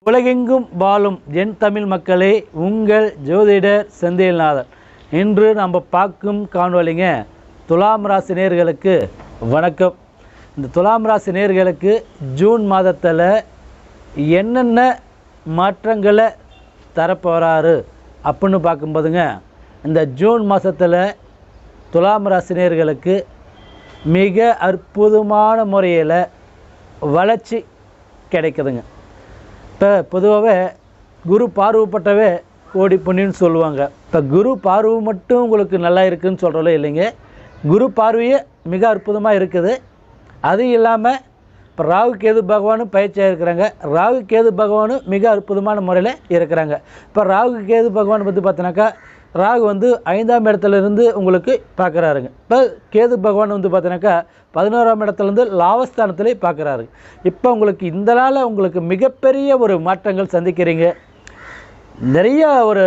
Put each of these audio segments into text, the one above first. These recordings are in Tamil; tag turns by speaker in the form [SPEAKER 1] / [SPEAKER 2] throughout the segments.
[SPEAKER 1] உலகெங்கும் வாழும் என் தமிழ் மக்களே, உங்கள் ஜோதிடர் செந்தில்நாதன். இன்று நம்ம பார்க்கும் காணொளிங்க துலாம் ராசி நேயர்களுக்கு வணக்கம். இந்த துலாம் ராசி நேயர்களுக்கு ஜூன் மாதத்தில் என்னென்ன மாற்றங்களை தரப்போகிறாரு அப்படின்னு பார்க்கும்போதுங்க, இந்த ஜூன் மாதத்தில் துலாம் ராசி நேயர்களுக்கு மிக அற்புதமான முறையில் வளர்ச்சி கிடைக்குதுங்க. இப்போ பொதுவாகவே குரு பார்வைப்பட்டவே கோடி புண்ணியன்னு சொல்லுவாங்க. இப்போ குரு பார்வை மட்டும் உங்களுக்கு நல்லா இருக்குதுன்னு சொல்கிறோம் இல்லைங்க, குரு பார்வையே மிக அற்புதமாக இருக்குது. அது இல்லாமல் இப்போ ராகு கேது பகவானும் பயிற்சியாக இருக்கிறாங்க. ராகு கேது பகவானும் மிக அற்புதமான முறையில் இருக்கிறாங்க. இப்போ ராகு கேது பகவான் பற்றி பார்த்தோன்னாக்கா, ராகு வந்து 5ஆம் இடத்துலேருந்து உங்களுக்கு பார்க்குறாருங்க. இப்போ கேது பகவான் வந்து பார்த்தோன்னாக்கா 11ஆம் இடத்துலேருந்து லாபஸ்தானத்திலே பார்க்குறாரு. இப்போ உங்களுக்கு இந்த நாள் உங்களுக்கு மிகப்பெரிய ஒரு மாற்றங்கள் சந்திக்கிறீங்க. நிறைய ஒரு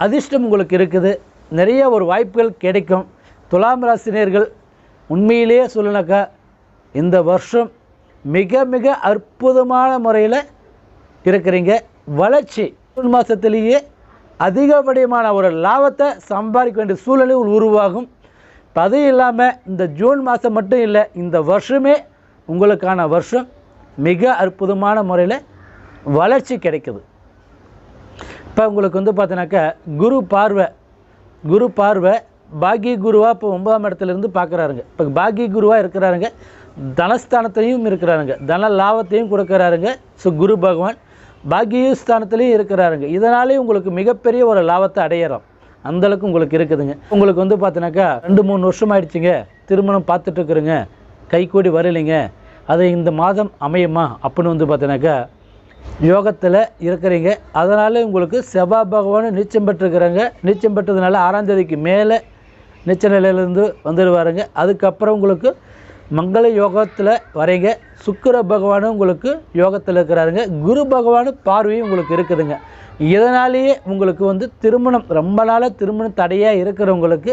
[SPEAKER 1] அதிர்ஷ்டம் உங்களுக்கு இருக்குது. நிறைய ஒரு வாய்ப்புகள் கிடைக்கும். துலாம் ராசினியர்கள் உண்மையிலேயே சொல்லனாக்கா இந்த வருஷம் மிக மிக அற்புதமான முறையில் இருக்கிறீங்க. வளர்ச்சி ஜூன் மாதத்திலேயே அதிகப்படியான ஒரு லாபத்தை சம்பாதிக்க வேண்டிய சூழ்நிலை உருவாகும். இப்போ அதுவும் இல்லாமல் இந்த ஜூன் மாதம் மட்டும் இல்லை, இந்த வருஷமே உங்களுக்கான வருஷம் மிக அற்புதமான முறையில் வளர்ச்சி கிடைக்குது. இப்போ உங்களுக்கு வந்து பார்த்தீங்கன்னாக்கா குரு பார்வை பாக்கிய குருவாக இப்போ 9ஆம் இடத்துலேருந்து பார்க்குறாருங்க. இப்போ பாக்கிய குருவாக இருக்கிறாருங்க. தனஸ்தானத்தையும் இருக்கிறாருங்க, தன லாபத்தையும் கொடுக்குறாருங்க. ஸோ குரு பகவான் பாக்கியஸ்தானத்துலேயும் இருக்கிறாருங்க. இதனாலே உங்களுக்கு மிகப்பெரிய ஒரு லாபத்தை அடையிறோம். அந்தளவுக்கு உங்களுக்கு இருக்குதுங்க. உங்களுக்கு வந்து பார்த்தீங்கன்னாக்கா 2-3 வருஷம் ஆகிடுச்சிங்க, திருமணம் பார்த்துட்ருக்குறேங்க, கைக்கூடி வரலைங்க, அது இந்த மாதம் அமையுமா அப்படின்னு வந்து பார்த்தீங்கன்னாக்கா யோகத்தில் இருக்கிறீங்க. அதனால் உங்களுக்கு செவ்வாய் பகவானும் நீச்சம் பெற்றுருக்குறாங்க. நீச்சம் பெற்றதுனால 6ஆம் தேதிக்கு மேலே நீச்ச நிலையிலேருந்து வந்துடுவாருங்க. அதுக்கப்புறம் உங்களுக்கு மங்கள யோகத்தில் வரீங்க. சுக்கிர பகவானும் உங்களுக்கு யோகத்தில் இருக்கிறாருங்க. குரு பகவானும் பார்வையும் உங்களுக்கு இருக்குதுங்க. இதனாலேயே உங்களுக்கு வந்து திருமணம் ரொம்ப நாளாக திருமணம் தடையாக இருக்கிறவங்களுக்கு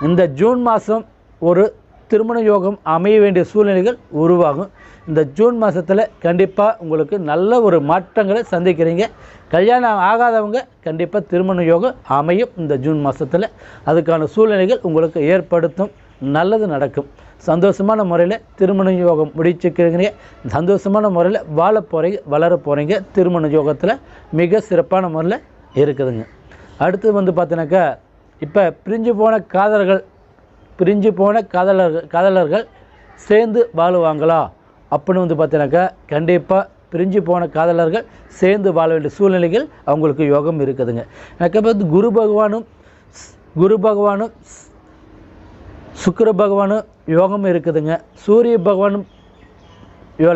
[SPEAKER 1] இந்த ஜூன் மாதம் ஒரு திருமண யோகம் அமைய வேண்டிய சூழ்நிலைகள் உருவாகும். இந்த ஜூன் மாதத்தில் கண்டிப்பாக உங்களுக்கு நல்ல ஒரு மாற்றங்களை சந்திக்கிறீங்க. கல்யாணம் ஆகாதவங்க கண்டிப்பாக திருமண யோகம் அமையும். இந்த ஜூன் மாதத்தில் அதுக்கான சூழ்நிலைகள் உங்களுக்கு ஏற்படுத்தும். நல்லது நடக்கும். சந்தோஷமான முறையில் திருமண யோகம் முடிச்சுக்கிறீங்க. சந்தோஷமான முறையில் வாழ போகிறீங்க, வளர போகிறீங்க. திருமண யோகத்தில் மிக சிறப்பான முறையில் இருக்குதுங்க. அடுத்தது வந்து பார்த்தீங்கன்னாக்கா, இப்போ பிரிஞ்சு போன காதலர்கள் சேர்ந்து வாழுவாங்களா அப்படின்னு வந்து பார்த்தீங்கன்னாக்கா, கண்டிப்பாக பிரிஞ்சு போன காதலர்கள் சேர்ந்து வாழ வேண்டிய சூழ்நிலைகள் அவங்களுக்கு யோகம் இருக்குதுங்க. எனக்கு பார்த்து குரு பகவானும் சுக்கிர பகவானும் யோகம் இருக்குதுங்க. சூரிய பகவானும்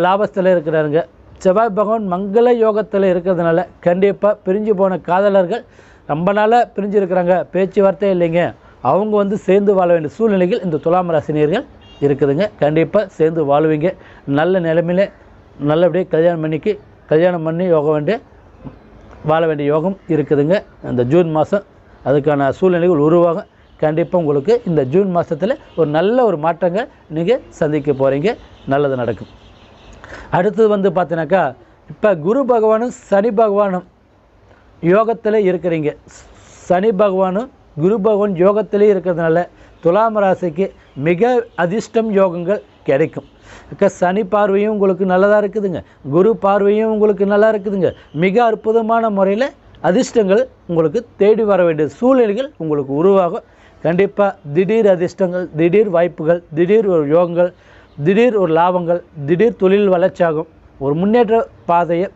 [SPEAKER 1] லாபத்தில் இருக்கிறாருங்க. செவ்வாய் பகவான் மங்கள யோகத்தில் இருக்கிறதுனால கண்டிப்பாக பிரிஞ்சு போன காதலர்கள் ரொம்ப நாளாக பிரிஞ்சு இருக்கிறாங்க, பேச்சுவார்த்தை இல்லைங்க, அவங்க வந்து சேர்ந்து வாழ வேண்டிய சூழ்நிலைகள் இந்த துலாம் ராசினியர்கள் இருக்குதுங்க. கண்டிப்பாக சேர்ந்து வாழுவீங்க. நல்ல நிலைமையில் நல்லபடியாக கல்யாணம் பண்ணி வாழ வேண்டிய யோகம் இருக்குதுங்க. இந்த ஜூன் மாதம் அதுக்கான சூழ்நிலைகள் உருவாகும். கண்டிப்பாக உங்களுக்கு இந்த ஜூன் மாதத்தில் ஒரு நல்ல ஒரு மாற்றங்கள் நீங்கள் சந்திக்க போகிறீங்க. நல்லது நடக்கும். அடுத்தது வந்து பார்த்தீங்கன்னாக்கா, இப்போ குரு பகவானும் சனி பகவானும் யோகத்தில் இருக்கிறீங்க. சனி பகவானும் குரு பகவான் யோகத்திலே இருக்கிறதுனால துலாம் ராசிக்கு மிக அதிர்ஷ்டம் யோகங்கள் கிடைக்கும். சனி பார்வையும் உங்களுக்கு நல்லதாக இருக்குதுங்க, குரு பார்வையும் உங்களுக்கு நல்லா இருக்குதுங்க. மிக அற்புதமான முறையில் அதிர்ஷ்டங்கள் உங்களுக்கு தேடி வர வேண்டிய சூழ்நிலைகள் உங்களுக்கு உருவாகும். கண்டிப்பாக திடீர் அதிர்ஷ்டங்கள், திடீர் வாய்ப்புகள், திடீர் ஒரு யோகங்கள், திடீர் ஒரு லாபங்கள், திடீர் தொழில் வளர்ச்சியாகும். ஒரு முன்னேற்ற பாதையை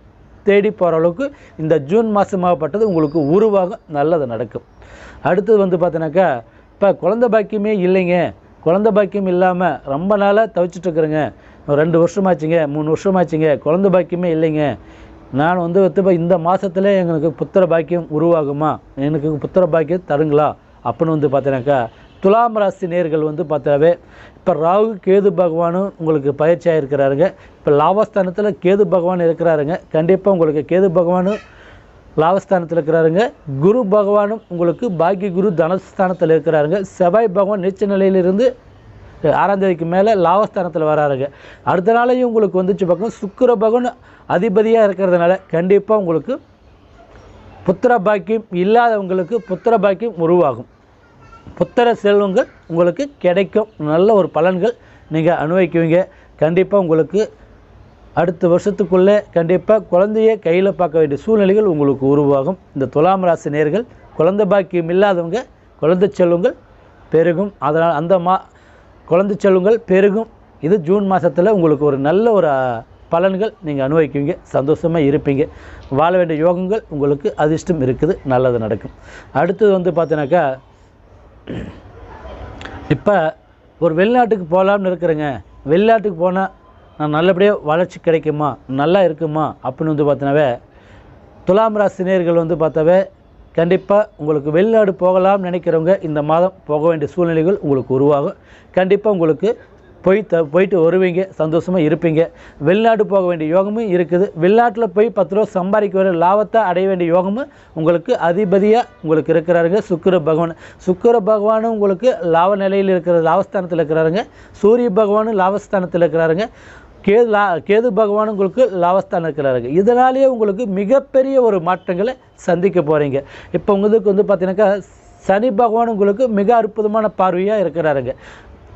[SPEAKER 1] தேடி போகிற அளவுக்கு இந்த ஜூன் மாதமாகப்பட்டது உங்களுக்கு உருவாகும். நல்லது நடக்கும். அடுத்தது வந்து பார்த்தீங்கன்னாக்கா, இப்போ குழந்தை பாக்கியமே இல்லைங்க, குழந்தை பாக்கியம் இல்லாமல் ரொம்ப நாளாக தவிச்சிட்ருக்குறேங்க, 2 வருஷமாச்சுங்க, 3 வருஷமாச்சுங்க, குழந்தை பாக்கியமே இல்லைங்க, நான் வந்து இந்த மாதத்தில் எங்களுக்கு புத்திர பாக்கியம் உருவாகுமா, எனக்கு புத்திர பாக்கியம் தருங்களா அப்படின்னு வந்து பார்த்தீங்கன்னாக்கா, துலாம் ராசி நேர்கள் வந்து பார்த்தாவே இப்போ ராகு கேது பகவானும் உங்களுக்கு பயிற்சியாக இருக்கிறாருங்க. இப்போ லாபஸ்தானத்தில் கேது பகவான் இருக்கிறாருங்க. கண்டிப்பாக உங்களுக்கு கேது பகவானும் லாபஸ்தானத்தில் இருக்கிறாருங்க. குரு பகவானும் உங்களுக்கு பாக்கிய குரு தனஸ்தானத்தில் இருக்கிறாருங்க. செவ்வாய் பகவான் நீச்ச நிலையிலிருந்து 6ஆம் தேதிக்கு மேலே லாபஸ்தானத்தில் வராருங்க. அடுத்த நாளையும் உங்களுக்கு வந்துச்சு பக்கம் சுக்கிர பகவான் அதிபதியாக இருக்கிறதுனால கண்டிப்பாக உங்களுக்கு புத்திர பாக்கியம் இல்லாதவங்களுக்கு புத்திர பாக்கியம் உருவாகும். புத்திர செல்வங்கள் உங்களுக்கு கிடைக்கும். நல்ல ஒரு பலன்கள் நீங்கள் அனுபவிக்குவீங்க. கண்டிப்பாக உங்களுக்கு அடுத்த வருஷத்துக்குள்ளே கண்டிப்பாக குழந்தையை கையில் பார்க்க வேண்டிய சூழ்நிலைகள் உங்களுக்கு உருவாகும். இந்த துலாம் ராசி நேயர்கள் குழந்தை பாக்கியம் இல்லாதவங்க குழந்தை செல்வங்கள் பெருகும். அதனால் அந்த குழந்தை செல்வங்கள் பெருகும். இது ஜூன் மாதத்தில் உங்களுக்கு ஒரு நல்ல ஒரு பலன்கள் நீங்கள் அனுபவிக்குவீங்க. சந்தோஷமாக இருப்பீங்க. வாழ வேண்டிய யோகங்கள் உங்களுக்கு அதிர்ஷ்டம் இருக்குது. நல்லது நடக்கும். அடுத்தது வந்து பார்த்தீங்கன்னாக்கா இப்போ ஒரு வெளிநாட்டுக்கு போகலாம்னு இருக்கிறேங்க. வெளிநாட்டுக்கு போனால் நான் நல்லபடியாக வளர்ச்சி கிடைக்குமா, நல்லா இருக்குமா அப்படின்னு வந்து பார்த்தினாவே துலாம் ராசி நேயர்கள் வந்து பார்த்தாவே கண்டிப்பாக உங்களுக்கு வெளிநாடு போகலாம்னு நினைக்கிறவங்க இந்த மாதம் போக வேண்டிய சூழ்நிலைகள் உங்களுக்கு உருவாகும். கண்டிப்பாக உங்களுக்கு போயிட்டு வருவீங்க. சந்தோஷமாக இருப்பீங்க. வெளிநாடு போக வேண்டிய யோகமும் இருக்குது. வெளிநாட்டில் போய் 10 ரூபா சம்பாதிக்க வேண்டிய லாபத்தை அடைய வேண்டிய யோகமும் உங்களுக்கு அதிபதியாக உங்களுக்கு இருக்கிறாருங்க சுக்கிர பகவான். சுக்கிர பகவானும் உங்களுக்கு லாப நிலையில் இருக்கிற லாபஸ்தானத்தில் இருக்கிறாருங்க. சூரிய பகவானும் லாபஸ்தானத்தில் இருக்கிறாருங்க. கேது பகவானும் உங்களுக்கு லாபஸ்தானம் இருக்கிறாருங்க. இதனாலேயே உங்களுக்கு மிகப்பெரிய ஒரு மாற்றங்களை சந்திக்க போகிறீங்க. இப்போ உங்களுக்கு வந்து பார்த்தீங்கன்னாக்கா சனி பகவான் உங்களுக்கு மிக அற்புதமான பார்வையாக இருக்கிறாருங்க.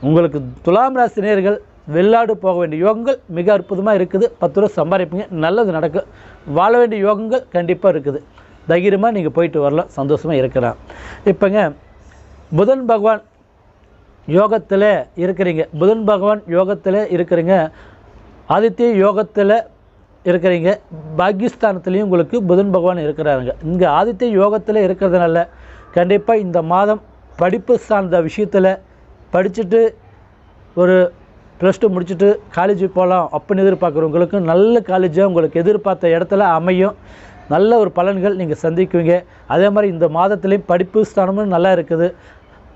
[SPEAKER 1] உங்களுக்கு துலாம் ராசி நேயர்கள் வெளிநாடு போக வேண்டிய யோகங்கள் மிக அற்புதமாக இருக்குது. 10 ரூபா சம்பாதிப்பீங்க. நல்லது நடக்கும். வாழ வேண்டிய யோகங்கள் கண்டிப்பாக இருக்குது. தைரியமாக நீங்கள் போயிட்டு வரலாம். சந்தோஷமாக இருக்கலாம். இப்போங்க புதன் பகவான் யோகத்தில் இருக்கிறீங்க. புதன் பகவான் யோகத்தில் இருக்கிறீங்க. ஆதித்ய யோகத்தில் இருக்கிறீங்க. பாகிஸ்தானத்துலேயும் உங்களுக்கு புதன் பகவான் இருக்கிறாருங்க. இங்கே ஆதித்ய யோகத்தில் இருக்கிறதுனால கண்டிப்பாக இந்த மாதம் படிப்பு சார்ந்த விஷயத்தில் படிச்சுட்டு ஒரு +2 முடிச்சுட்டு காலேஜுக்கு போகலாம் அப்படின்னு எதிர்பார்க்குறவங்களுக்கு நல்ல காலேஜாக உங்களுக்கு எதிர்பார்த்த இடத்துல அமையும். நல்ல ஒரு பலன்கள் நீங்கள் சந்திக்குவீங்க. அதே மாதிரி இந்த மாதத்துலேயும் படிப்பு ஸ்தானமும் நல்லா இருக்குது.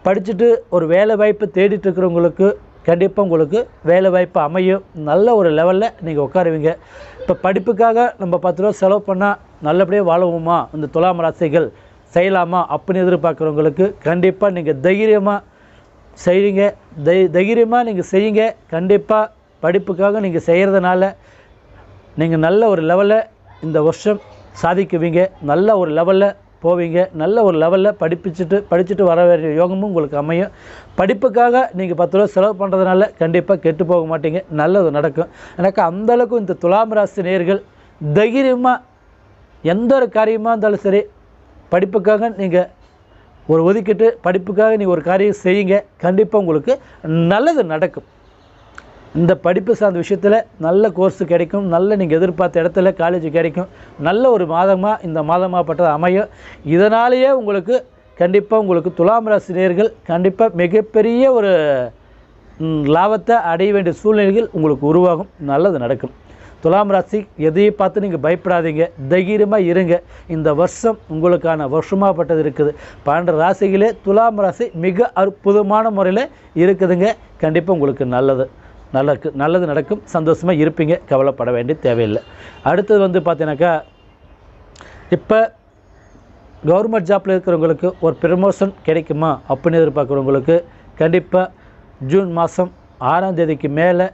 [SPEAKER 1] படிச்சுட்டு ஒரு வேலை வாய்ப்பு தேடிட்டு இருக்கிறவங்களுக்கு கண்டிப்பாக உங்களுக்கு வேலை வாய்ப்பு அமையும். நல்ல ஒரு லெவலில் நீங்கள் உட்காருவீங்க. இப்போ படிப்புக்காக நம்ம 10 ரூபா செலவு பண்ணால் நல்லபடியாக வாழவுமா, இந்த துலாம் ராசிகள் செய்யலாமா அப்படின்னு எதிர்பார்க்குறவங்களுக்கு கண்டிப்பாக நீங்கள் தைரியமாக செய்யுங்க. தைரியமாக நீங்கள் செய்யுங்க. கண்டிப்பாக படிப்புக்காக நீங்கள் செய்கிறதுனால நீங்கள் நல்ல ஒரு லெவலில் இந்த வருஷம் சாதிக்குவீங்க. நல்ல ஒரு லெவலில் போவீங்க. நல்ல ஒரு லெவலில் படிச்சுட்டு வர வேண்டிய யோகமும் உங்களுக்கு அமையும். படிப்புக்காக நீங்கள் 10 ரூபா செலவு பண்ணுறதுனால கண்டிப்பாக கெட்டு போக மாட்டீங்க. நல்லது நடக்கும். எனக்கு அந்தளவுக்கு இந்த துலாம் ராசி நேயர்கள் தைரியமாக எந்த ஒரு காரியமாக இருந்தாலும் சரி படிப்புக்காக நீங்கள் ஒரு ஒதுக்கிட்டு படிப்புக்காக நீங்கள் ஒரு காரியம் செய்யுங்க. கண்டிப்பாக உங்களுக்கு நல்லது நடக்கும். இந்த படிப்பு சார்ந்த விஷயத்தில் நல்ல கோர்ஸு கிடைக்கும். நல்ல நீங்கள் எதிர்பார்த்த இடத்துல காலேஜ் கிடைக்கும். நல்ல ஒரு மாதமாக இந்த மாதமாகப்பட்டது அமையும். இதனாலேயே உங்களுக்கு கண்டிப்பாக உங்களுக்கு துலாம் ராசி நேயர்கள் கண்டிப்பாக மிகப்பெரிய ஒரு லாபத்தை அடைய வேண்டிய சூழ்நிலைகள் உங்களுக்கு உருவாகும். நல்லது நடக்கும். துலாம் ராசி எதையும் பார்த்து நீங்கள் பயப்படாதீங்க. தைரியமாக இருங்க. இந்த வருஷம் உங்களுக்கான வருஷமாகப்பட்டது இருக்குது. 12 ராசிகளே துலாம் ராசி மிக அற்புதமான முறையில் இருக்குதுங்க. கண்டிப்பாக உங்களுக்கு நல்லது நடக்கும். சந்தோஷமாக இருப்பீங்க. கவலைப்பட வேண்டிய தேவையில்லை. அடுத்தது வந்து பார்த்தீங்கன்னாக்கா இப்போ கவர்மெண்ட் ஜாப்பில் இருக்கிறவங்களுக்கு ஒரு ப்ரமோஷன் கிடைக்குமா அப்படின்னு எதிர்பார்க்குறவங்களுக்கு கண்டிப்பாக ஜூன் மாதம் 6ஆம் தேதிக்கு மேலே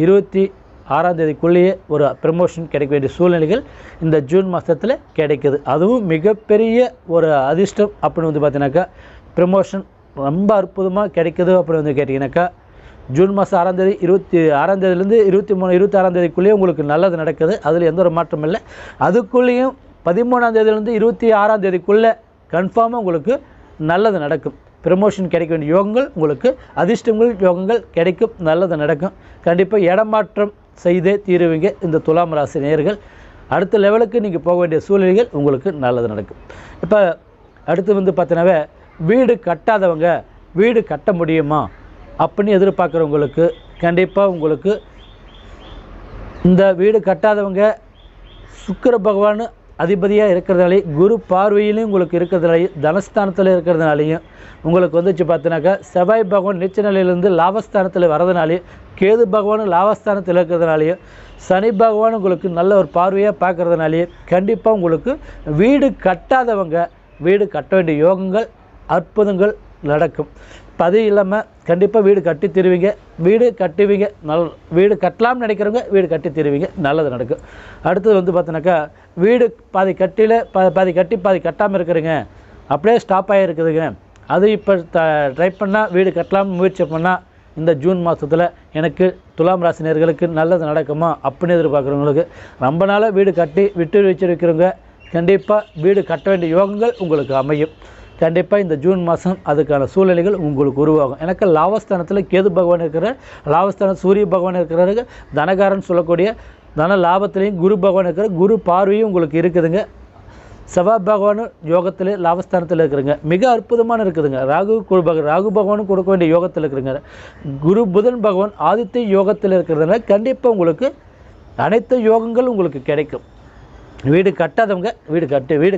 [SPEAKER 1] 26ஆம் தேதிக்குள்ளேயே ஒரு ப்ரமோஷன் கிடைக்க வேண்டிய சூழ்நிலைகள் இந்த ஜூன் மாதத்தில் கிடைக்குது. அதுவும் மிகப்பெரிய ஒரு அதிர்ஷ்டம் அப்படின்னு வந்து பார்த்தீங்கன்னாக்கா ப்ரமோஷன் ரொம்ப அற்புதமாக கிடைக்குது அப்படின்னு வந்து கேட்டிங்கனாக்கா ஜூன் மாதம் 6ஆம் தேதி 26ஆம் தேதியிலேருந்து 26ஆம் தேதிக்குள்ளேயே உங்களுக்கு நல்லது நடக்குது. அதில் எந்த ஒரு மாற்றம் இல்லை. அதுக்குள்ளேயும் 13ஆம் தேதியிலேருந்து 26ஆம் தேதிக்குள்ளே கன்ஃபார்மாக உங்களுக்கு நல்லது நடக்கும். ப்ரமோஷன் கிடைக்க வேண்டிய யோகங்கள் உங்களுக்கு அதிர்ஷ்டங்கள் யோகங்கள் கிடைக்கும். நல்லது நடக்கும். கண்டிப்பாக இடமாற்றம் செய்தே தீருவீங்க. இந்த துலாம் ராசி நேயர்கள் அடுத்த லெவலுக்கு நீங்கள் போக வேண்டிய சூழ்நிலைகள் உங்களுக்கு நல்லது நடக்கும். இப்போ அடுத்து வந்து பார்த்தீங்கன்னாவே வீடு கட்டாதவங்க வீடு கட்ட முடியுமா அப்படின்னு எதிர்பார்க்குறவங்களுக்கு கண்டிப்பாக உங்களுக்கு இந்த வீடு கட்டாதவங்க சுக்கிர பகவான் அதிபதியாக இருக்கிறதுனாலையும் குரு பார்வையிலையும் உங்களுக்கு இருக்கிறதுனாலையும் தனஸ்தானத்தில் இருக்கிறதுனாலையும் உங்களுக்கு வந்துச்சு பார்த்தினாக்கா செவ்வாய் பகவான் நீச்ச நிலையிலேருந்து லாபஸ்தானத்தில் வரதுனாலையும் கேது பகவானும் லாபஸ்தானத்தில் இருக்கிறதுனாலையும் சனி பகவான் உங்களுக்கு நல்ல ஒரு பார்வையாக பார்க்குறதுனாலையும் கண்டிப்பாக உங்களுக்கு வீடு கட்டாதவங்க வீடு கட்ட வேண்டிய யோகங்கள் அற்புதங்கள் நடக்கும். இப்போ அது இல்லாமல் கண்டிப்பாக வீடு கட்டி தருவீங்க, வீடு கட்டுவீங்க. வீடு கட்டலாம்னு நினைக்கிறவங்க வீடு கட்டி தருவீங்க, நல்லது நடக்கும். அடுத்தது வந்து பார்த்தீங்கன்னாக்கா, வீடு பாதி பாதி கட்டி பாதி கட்டாமல் இருக்கிறீங்க, அப்படியே ஸ்டாப் ஆகிருக்குதுங்க. அது இப்போ ட்ரை பண்ணால் வீடு கட்டலாம்னு முயற்சி பண்ணால் இந்த ஜூன் மாதத்தில் எனக்கு துலாம் ராசி நேயர்களுக்கு நல்லது நடக்குமா அப்படின்னு எதிர்பார்க்குறவங்களுக்கு, ரொம்ப நாளாக வீடு கட்டி விட்டு வச்சிருக்கிறவங்க கண்டிப்பாக வீடு கட்ட வேண்டிய யோகங்கள் உங்களுக்கு அமையும். கண்டிப்பாக இந்த ஜூன் மாதம் அதுக்கான சூழ்நிலைகள் உங்களுக்கு உருவாகும். எனக்கு லாபஸ்தானத்தில் கேது பகவான் இருக்கிறார், லாபஸ்தானம் சூரிய பகவான் இருக்கிறாரு, தனகாரன் சொல்லக்கூடிய தன லாபத்திலையும் குரு பகவான் இருக்கிற, குரு பார்வையும் உங்களுக்கு இருக்குதுங்க. செவ்வாய் பகவானும் யோகத்தில் லாபஸ்தானத்தில் இருக்கிறுங்க, மிக அற்புதமான இருக்குதுங்க. ராகு பகவானும் கொடுக்க வேண்டிய யோகத்தில் இருக்கிறுங்க. குரு புதன் பகவான் ஆதித்ய யோகத்தில் இருக்கிறதுனால கண்டிப்பாக உங்களுக்கு அனைத்து யோகங்கள் உங்களுக்கு கிடைக்கும். வீடு கட்டாதவங்க வீடு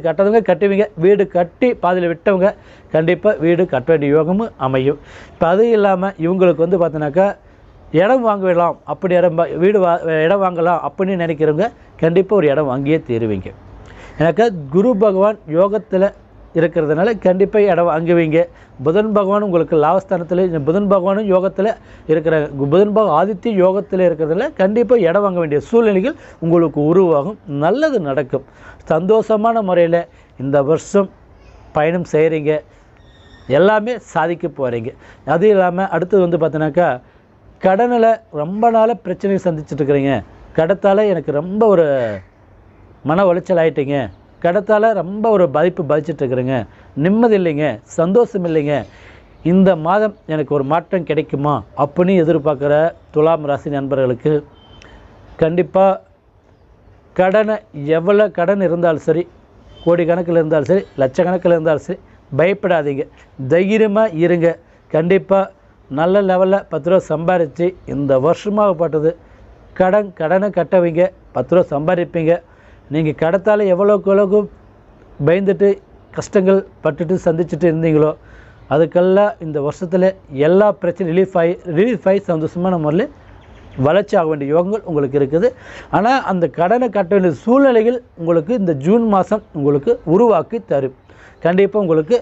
[SPEAKER 1] கட்டாதவங்க கட்டுவீங்க, வீடு கட்டி பாதியில் விட்டவங்க கண்டிப்பாக வீடு கட்ட வேண்டிய யோகமும் அமையும். இப்போ அது இல்லாமல் இவங்களுக்கு வந்து பார்த்தீங்கன்னாக்கா இடம் வாங்கலாம், அப்படி இடம் வாங்கலாம் அப்படின்னு நினைக்கிறவங்க கண்டிப்பாக ஒரு இடம் வாங்கியே தீருவீங்க. எனக்கு குரு பகவான் யோகத்தில் இருக்கிறதுனால கண்டிப்பாக இடம் வாங்குவீங்க. புதன் பகவான் உங்களுக்கு லாபஸ்தானத்தில், புதன் பகவானும் யோகத்தில் இருக்கிற, புதன் பகவான் ஆதித்ய யோகத்தில் இருக்கிறதுனால கண்டிப்பாக இடம் வாங்க வேண்டிய சூழ்நிலைகள் உங்களுக்கு உருவாகும், நல்லது நடக்கும். சந்தோஷமான முறையில் இந்த வருஷம் பயணம் செய்கிறீங்க, எல்லாமே சாதிக்க போகிறீங்க. அது இல்லாமல் அடுத்தது வந்து பார்த்தீங்கன்னாக்கா, கடனில் ரொம்ப நாளாக பிரச்சனையை சந்திச்சுட்ருக்குறீங்க, கடத்தால் எனக்கு ரொம்ப ஒரு மன உளைச்சல் ஆகிட்டீங்க, கடத்தால் ரொம்ப ஒரு பாதிச்சிட்ருக்குறேங்க, நிம்மதி இல்லைங்க, சந்தோஷம் இல்லைங்க, இந்த மாதம் எனக்கு ஒரு மாற்றம் கிடைக்குமா அப்படின்னு எதிர்பார்க்குற துலாம் ராசி நண்பர்களுக்கு கண்டிப்பாக கடனை எவ்வளோ கடன் இருந்தாலும் சரி, கோடி கணக்கில் இருந்தாலும் சரி, லட்சக்கணக்கில் இருந்தாலும் சரி, பயப்படாதீங்க, தைரியமாக இருங்க. கண்டிப்பாக நல்ல லெவலில் 10 ரூபா சம்பாரித்து இந்த வருஷமாகப்பட்டது கடனை கட்டவீங்க, 10 ரூபா சம்பாதிப்பீங்க. நீங்கள் கடத்தால் எவ்வளோக்கு பயந்துட்டு கஷ்டங்கள் பட்டுட்டு சந்திச்சுட்டு இருந்தீங்களோ அதுக்கெல்லாம் இந்த வருஷத்தில் எல்லா பிரச்சனையும் ரிலீஃப் ஆகி சந்தோஷமான முறையில் வளர்ச்சி ஆக வேண்டிய யோகங்கள் உங்களுக்கு இருக்குது. ஆனால் அந்த கடனை கட்ட வேண்டிய சூழ்நிலைகள் உங்களுக்கு இந்த ஜூன் மாதம் உங்களுக்கு உருவாக்கி தரும். கண்டிப்பாக உங்களுக்கு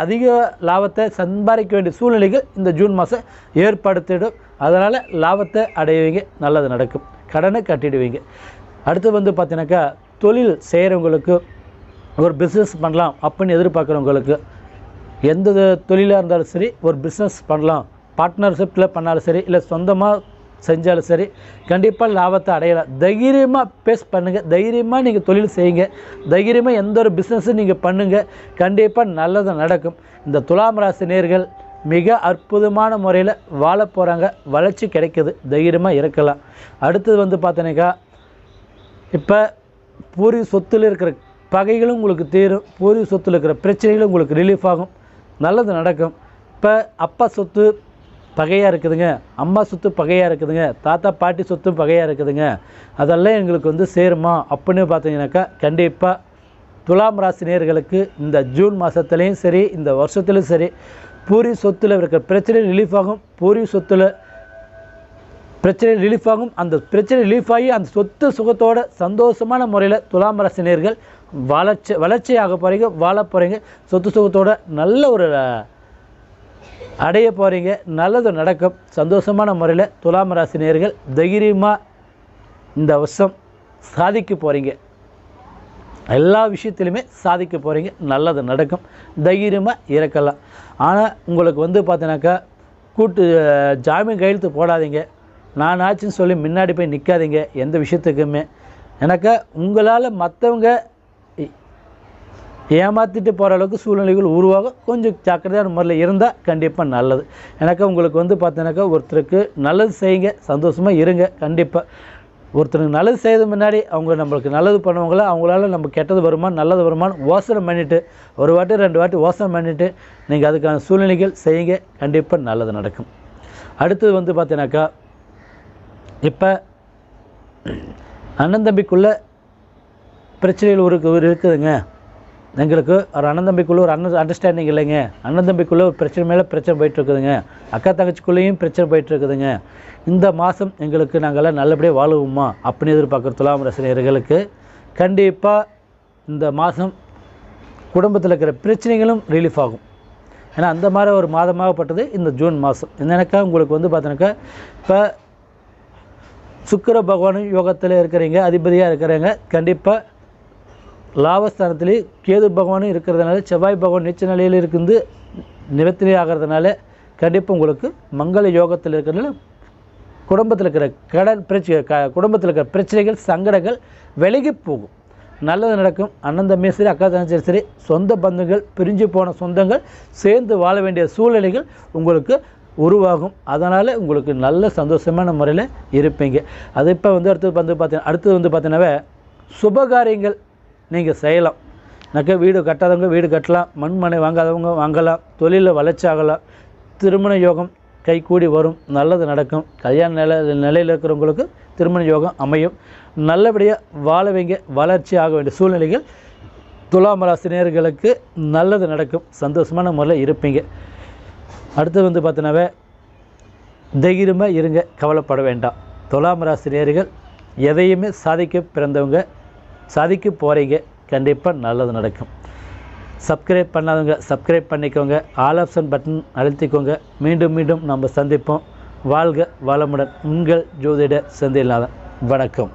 [SPEAKER 1] அதிக லாபத்தை சம்பாதிக்க வேண்டிய சூழ்நிலைகள் இந்த ஜூன் மாதம் ஏற்படுத்திடும். அதனால் லாபத்தை அடைவீங்க, நல்லது நடக்கும், கடனை கட்டிடுவீங்க. அடுத்து வந்து பார்த்தீங்கன்னாக்கா, தொழில் செய்கிறவங்களுக்கு ஒரு பிஸ்னஸ் பண்ணலாம் அப்படின்னு எதிர்பார்க்குறவங்களுக்கு, எந்த தொழிலாக இருந்தாலும் சரி ஒரு பிஸ்னஸ் பண்ணலாம், பார்ட்னர்ஷிப்பில் பண்ணாலும் சரி, இல்லை சொந்தமாக செஞ்சாலும் சரி, கண்டிப்பாக லாபத்தை அடையலாம். தைரியமாக பேஸ் பண்ணுங்கள், தைரியமாக நீங்கள் தொழில் செய்யுங்க, தைரியமாக எந்த ஒரு பிஸ்னஸும் நீங்கள் பண்ணுங்கள், கண்டிப்பாக நல்லது நடக்கும். இந்த துலாம் ராசி நேயர்கள் மிக அற்புதமான முறையில் வாழ போகிறாங்க, வளர்ச்சி கிடைக்குது, தைரியமாக இருக்கலாம். அடுத்தது வந்து பார்த்தீங்கன்னாக்கா, இப்போ பூர்வீக சொத்தில் இருக்கிற பகைகளும் உங்களுக்கு தீரும், பூர்வீக சொத்தில் இருக்கிற பிரச்சனைகளும் உங்களுக்கு ரிலீஃப் ஆகும், நல்லது நடக்கும். இப்போ அப்பா சொத்து பகையாக இருக்குதுங்க, அம்மா சொத்து பகையாக இருக்குதுங்க, தாத்தா பாட்டி சொத்து பகையாக இருக்குதுங்க, அதெல்லாம் எங்களுக்கு வந்து சேருமா அப்படின்னு பார்த்தீங்கன்னாக்கா, கண்டிப்பாக துலாம் ராசி நேயர்களுக்கு இந்த ஜூன் மாதத்துலேயும் சரி இந்த வருஷத்துலையும் சரி பூர்வீக சொத்தில் இருக்கிற பிரச்சனை ரிலீஃப் ஆகும், பூர்வீக சொத்தில் பிரச்சனை ரிலீஃப் ஆகும். அந்த பிரச்சனை ரிலீஃப் ஆகி அந்த சொத்து சுகத்தோட சந்தோஷமான முறையில் துலாம் ராசி நேயர்கள் வளர்ச்சியாக போகிறீங்க, வாழ போகிறீங்க, சொத்து சுகத்தோட நல்ல ஒரு அடைய போகிறீங்க, நல்லது நடக்கும். சந்தோஷமான முறையில் துலாம் ராசி நேயர்கள் தைரியமாக இந்த வருஷம் சாதிக்க போகிறீங்க, எல்லா விஷயத்திலுமே சாதிக்க போகிறீங்க, நல்லது நடக்கும், தைரியமாக இருக்கலாம். ஆனால் உங்களுக்கு வந்து பார்த்தீங்கன்னாக்கா, ஜாமீன் கையெழுத்து போடாதீங்க, நான் ஆச்சுன்னு சொல்லி முன்னாடி போய் நிற்காதீங்க எந்த விஷயத்துக்குமே. எனக்கு உங்களால் மற்றவங்க ஏமாற்றிட்டு போகிற அளவுக்கு சூழ்நிலைகள் உருவாகும், கொஞ்சம் ஜாக்கிரதையான முறையில் இருந்தால் கண்டிப்பாக நல்லது. எனக்கு உங்களுக்கு வந்து பார்த்தீங்கன்னாக்கா, ஒருத்தருக்கு நல்லது செய்யுங்க, சந்தோஷமாக இருங்க. கண்டிப்பாக ஒருத்தருக்கு நல்லது செய்யறது முன்னாடி அவங்க நம்மளுக்கு நல்லது பண்ணுவாங்களோ அவங்களால நம்ம கெட்டது வருமா நல்லது வருமானு யோசனை பண்ணிவிட்டு ஒரு வாட்டி 2 வாட்டி யோசனை பண்ணிவிட்டு நீங்கள் அதுக்கான சூழ்நிலைகள் செய்யுங்க, கண்டிப்பாக நல்லது நடக்கும். அடுத்தது வந்து பார்த்தீங்கன்னாக்கா, இப்போ அண்ணன் தம்பிக்குள்ளே பிரச்சனைகள் இருக்குதுங்க, எங்களுக்கு ஒரு அண்ணன் தம்பிக்குள்ளே ஒரு அண்டர்ஸ்டாண்டிங் இல்லைங்க, அண்ணன் தம்பிக்குள்ளே ஒரு பிரச்சனை மேலே பிரச்சனை போயிட்டுருக்குதுங்க, அக்கா தங்கச்சிக்குள்ளேயும் பிரச்சனை போயிட்டுருக்குதுங்க, இந்த மாதம் எங்களுக்கு நாங்கள்லாம் நல்லபடியாக வாழுவோமா அப்படின்னு எதிர்பார்க்குற துலாம் ராசி நேயர்களுக்கு கண்டிப்பாக இந்த மாதம் குடும்பத்தில் இருக்கிற பிரச்சனைகளும் ரிலீஃப் ஆகும். ஏன்னா அந்த மாதிரி ஒரு மாதமாகப்பட்டது இந்த ஜூன் மாதம். என்னக்கா உங்களுக்கு வந்து பார்த்தீங்கன்னாக்கா இப்போ சுக்கிர பகவானும் யோகத்தில் இருக்கிறீங்க, அதிபதியாக இருக்கிறாங்க. கண்டிப்பாக லாபஸ்தானத்திலே கேது பகவானும் இருக்கிறதுனால, செவ்வாய் பகவான் நீச்ச நிலையில் இருந்து நிவர்த்தி ஆகிறதுனால கண்டிப்பாக உங்களுக்கு மங்கள யோகத்தில் இருக்கிறதுனால குடும்பத்தில் இருக்கிற கடன் பிரச்சனை, குடும்பத்தில் இருக்கிற பிரச்சனைகள், சங்கடங்கள் விலகி போகும், நல்லது நடக்கும். அண்ணன் தம்பி சரி, அக்கா தங்கச்சி சரி, சொந்த பந்துகள், பிரிஞ்சு போன சொந்தங்கள் சேர்ந்து வாழ வேண்டிய சூழ்நிலைகள் உங்களுக்கு உருவாகும். அதனால் உங்களுக்கு நல்ல சந்தோஷமான முறையில் இருப்பீங்க. அது இப்போ வந்து அடுத்தது வந்து பார்த்தீங்கன்னா சுபகாரியங்கள் நீங்கள் செய்யலாம். வீடு கட்டாதவங்க வீடு கட்டலாம், மண்மனை வாங்காதவங்க வாங்கலாம், தொழிலில் வளர்ச்சி ஆகலாம், திருமண யோகம் கைகூடி வரும், நல்லது நடக்கும். கல்யாண நிலையில் இருக்கிறவங்களுக்கு திருமண யோகம் அமையும், நல்லபடியாக வாழவீங்க, வளர்ச்சி ஆக வேண்டிய சூழ்நிலைகள் துலாம் ராசி நேயர்களுக்கு நல்லது நடக்கும், சந்தோஷமான முறையில் இருப்பீங்க. அடுத்து வந்து பார்த்தீங்கன்னாவே தைரியமாக இருங்க, கவலைப்பட வேண்டாம். துலாம் ராசி நேயர்கள் எதையுமே சாதிக்க பிறந்தவங்க, சாதிக்க போகிறீங்க, கண்டிப்பாக நல்லது நடக்கும். சப்ஸ்கிரைப் பண்ணாதவங்க சப்ஸ்கிரைப் பண்ணிக்கோங்க, ஆல் ஆப்ஷன் பட்டன் அழுத்திக்கோங்க. மீண்டும் மீண்டும் நம்ம சந்திப்போம். வாழ்க வளமுடன். உங்கள் ஜோதிடர் செந்தில்நாதன். வணக்கம்.